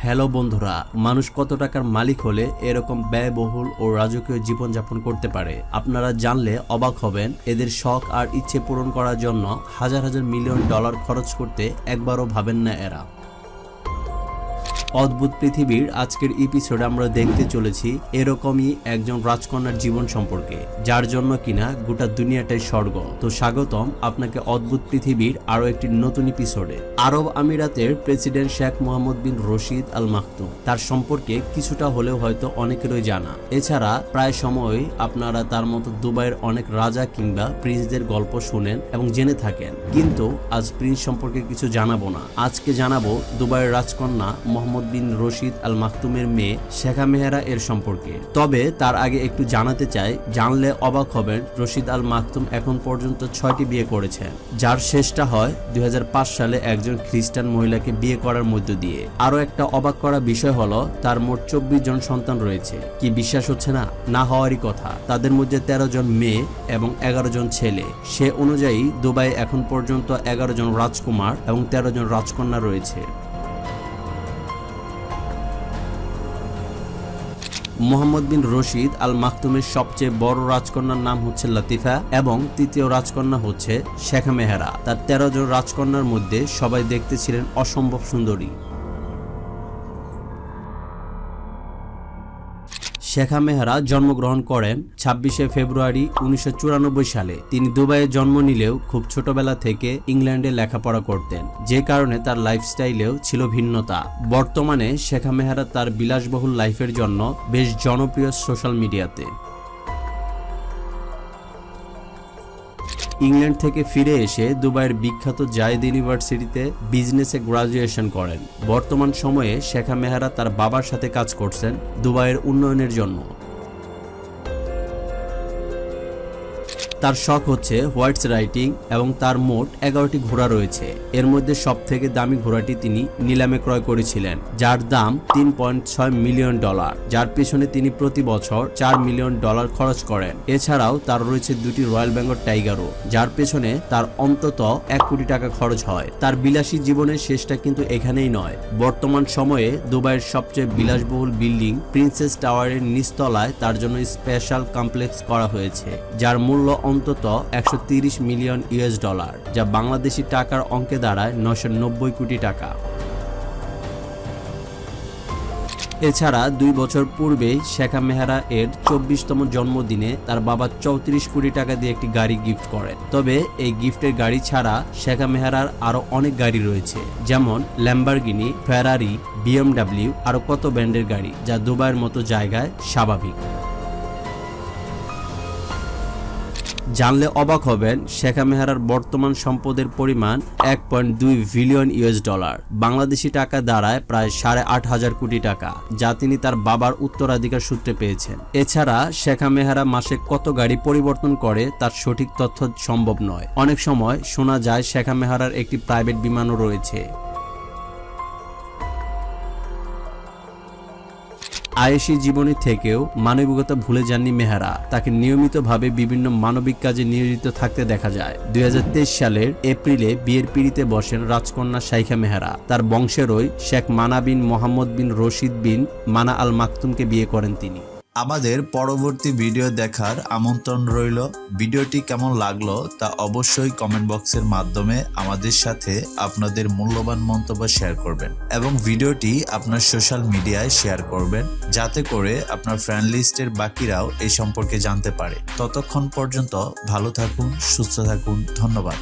Hello বন্ধুরা, মানুষ কত টাকার মালিক হলে এরকম ব্যয়বহুল ও রাজকীয় জীবনযাপন করতে পারে আপনারা জানলে অবাক হবেন। এদের শখ আর ইচ্ছে পূরণ করার জন্য হাজার হাজার মিলিয়ন ডলার খরচ করতে একবারও ভাবেন না এরা। অদ্ভুত পৃথিবীর আজকের এপিসোডে আমরা দেখতে চলেছি এরকমই একজন রাজকন্যার জীবন সম্পর্কে, যার জন্য কিনা গোটা দুনিয়াটাই স্বর্গ। তো স্বাগতম আপনাকে অদ্ভুত পৃথিবীর আরো একটি নতুন এপিসোডে। আরব আমিরাতের প্রেসিডেন্ট শেখ মোহাম্মদ বিন রশিদ আল মাকতুম, তার সম্পর্কে কিছুটা হলেও হয়তো অনেকেরই জানা। এছাড়া প্রায় সময়ই আপনারা তার মতো দুবাইয়ের অনেক রাজা কিংবা প্রিন্সদের গল্প শুনেন এবং জেনে থাকেন, কিন্তু আজ প্রিন্স সম্পর্কে কিছু জানাবো না। আজকে জানাবো দুবাইয়ের রাজকন্যা মোহাম্মদ বিন রশিদ আল মাকতুমের মেয়ে শেখা মেহেরা এর সম্পর্কে। তবে তার আগে একটু জানাতে চাই, জানলে অবাক হবেন, রশিদ আল মাকতুম এখন পর্যন্ত 6টি বিয়ে করেছেন, যার শেষটা হয় 2005 সালে একজন খ্রিস্টান মহিলাকে বিয়ে করার মধ্য দিয়ে। আরো একটা অবাক করা বিষয় হলো তার মোট 24 জন সন্তান রয়েছে। কি বিশ্বাস হচ্ছে না? না হওয়ারই কথা। তাদের মধ্যে 13 জন মেয়ে এবং 11 জন ছেলে। সে অনুযায়ী দুবাই এখন পর্যন্ত 11 জন রাজকুমার এবং 13 জন রাজকন্যা রয়েছে। মোহাম্মদ বিন রশিদ আল মাকতুমের সবচেয়ে বড় রাজকন্যার নাম হচ্ছে লতিফা এবং তৃতীয় রাজকন্যা হচ্ছে শেখা মেহেরা। তার 13 জন রাজকন্যার মধ্যে সবাই দেখতে ছিলেন অসম্ভব সুন্দরী। শেখা মেহেরা জন্মগ্রহণ করেন 26শে ফেব্রুয়ারি 1994 সালে। তিনি দুবাইয়ে জন্ম নিলেও খুব ছোটবেলা থেকে ইংল্যান্ডে লেখাপড়া করতেন, যে কারণে তার লাইফস্টাইলেও ছিল ভিন্নতা। বর্তমানে শেখা মেহেরা তার বিলাসবহুল লাইফের জন্য বেশ জনপ্রিয় সোশ্যাল মিডিয়াতে। ইংল্যান্ড থেকে ফিরে এসে দুবাইয়ের বিখ্যাত জায়েদ ইউনিভার্সিটিতে বিজনেসে গ্রাজুয়েশন করেন। বর্তমান সময়ে শেখা মেহেরা তার বাবার সাথে কাজ করছেন দুবাইয়ের উন্নয়নের জন্য। তার শখ হচ্ছে হোয়াইটস রাইটিং এবং তার মোট 11টি ঘোড়া রয়েছে। এর মধ্যে সব থেকে দামি ঘোড়াটি তিনি নিলামে ক্রয় করেছিলেন, যার দাম 3.6 মিলিয়ন ডলার, যার পেছনে তিনি প্রতি বছর 4 মিলিয়ন ডলার খরচ করেন। এছাড়াও তার রয়েছে 2টি রয়্যাল বেঙ্গল টাইগারও, যার পেছনে তার অন্তত 1 কোটি টাকা খরচ হয়। তার বিলাসী জীবনের শেষটা কিন্তু এখানেই নয়। বর্তমান সময়ে দুবাইয়ের সবচেয়ে বিলাসবহুল বিল্ডিং প্রিন্সেস টাওয়ারের নিচতলায় তার জন্য স্পেশাল কমপ্লেক্স করা হয়েছে, যার মূল্য অন্তত 130 মিলিয়ন ইউএস ডলার, যা বাংলাদেশি টাকার অঙ্কে দাঁড়ায় 990 কোটি টাকা। এছাড়া 2 বছর পূর্বেই শেখা মেহেরা এর 24তম জন্মদিনে তার বাবা 34 কোটি টাকা দিয়ে একটি গাড়ি গিফট করেন। তবে এই গিফটের গাড়ি ছাড়া শেখা মেহেরার আরো অনেক গাড়ি রয়েছে, যেমন ল্যাম্বরগিনি, ফেরারি, BMW, আরো কত ব্র্যান্ডের গাড়ি, যা দুবাইয়ের মতো জায়গায় স্বাভাবিক। জানলে অবাক হবেন, শেখা মেহেরার বর্তমান সম্পদের পরিমাণ 1.2 বিলিয়ন ইউএস ডলার, বাংলাদেশি টাকা দাঁড়ায় প্রায় 8,500 কোটি টাকা, যা তিনি তার বাবার উত্তরাধিকার সূত্রে পেয়েছেন। এছাড়া শেখা মেহেরা মাসে কত গাড়ি পরিবর্তন করে তার সঠিক তথ্য সম্ভব নয়। অনেক সময় শোনা যায় শেখা মেহেরার একটি প্রাইভেট বিমানও রয়েছে। আয়েশি জীবনী থেকেও মানবিকতা ভুলে যাননি মেহেরা। তাকে নিয়মিতভাবে বিভিন্ন মানবিক কাজে নিয়োজিত থাকতে দেখা যায়। 2023 সালের এপ্রিলে বিয়ের পিঁড়িতে বসেন রাজকন্যা শেখা মেহেরা। তার বংশেরই শেখ মানা বিন মোহাম্মদ বিন রশিদ বিন মানা আল মাকতুমকে বিয়ে করেন তিনি। আমাদের পরবর্তী ভিডিও দেখার আমন্ত্রণ রইল। ভিডিওটি কেমন লাগলো তা অবশ্যই কমেন্ট বক্সের মাধ্যমে আমাদের সাথে আপনাদের মূল্যবান মন্তব্য শেয়ার করবেন এবং ভিডিওটি আপনার সোশ্যাল মিডিয়ায় শেয়ার করবেন, যাতে করে আপনার ফ্রেন্ড লিস্টের বাকিরাও এই সম্পর্কে জানতে পারে। ততক্ষণ পর্যন্ত ভালো থাকুন, সুস্থ থাকুন। ধন্যবাদ।